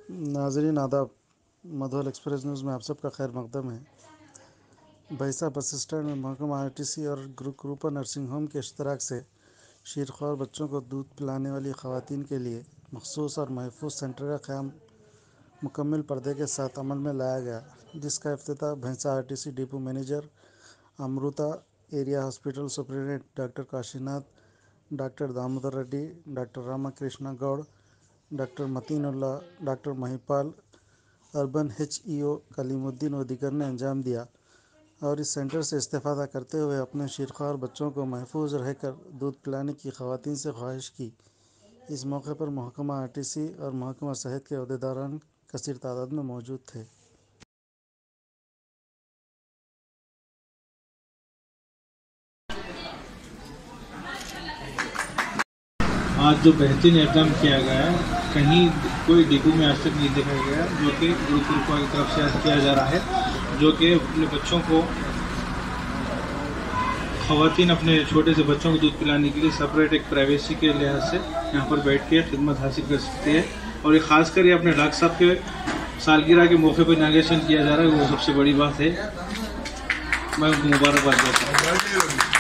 ناظرین آداب، مدھول express news میں آپ سب کا خیر مقدم ہے۔ بھیسا بس اسٹینڈ میں محکمہ RTC اور گروپا نرسنگ ہوم کے اشتراک سے شیرخوار بچوں کو دودھ پلانے والی خواتین کے لیے مخصوص اور محفوظ سینٹر کا قیام مکمل پردے کے ساتھ عمل میں لایا گیا، جس کا افتتاح Bhainsa RTC depot manager Amrutha, area hospital superintendent doctor Kashi Nath, doctor Damodar Reddy, doctor Rama Krishna Goud, doctor Mateenullah, doctor Mahipal, urban HEO Kaleemuddin و دیگر نے انجام دیا اور اس سینٹر سے استفادہ کرتے ہوئے اپنے شیرخوار بچوں کو محفوظ رہ کر دودھ پلانے کی خواتین سے خواہش کی۔ اس موقع پر محکمہ RTC اور محکمہ صحت کے عہدیداران کثیر تعداد میں موجود تھے۔ آج جو بہترین اقدام کیا گیا ہے، کہیں کوئی ڈپو میں آج تک نہیں دیکھا گیا، جو کہ گروپا کی طرف سے کیا جا رہا ہے، جو کہ اپنے بچوں کو، خواتین اپنے چھوٹے سے بچوں کو دودھ پلانے کے لیے سپریٹ ایک پرائیویسی کے لحاظ سے یہاں پر بیٹھ کے خدمت حاصل کر سکتے ہیں، اور یہ خاص کر یہ اپنے ڈاکٹر صاحب کے سالگرہ کے موقع پر اناگریشن کیا جا رہا ہے، وہ سب سے بڑی بات ہے۔ میں ان کو مبارکباد دیتا ہوں۔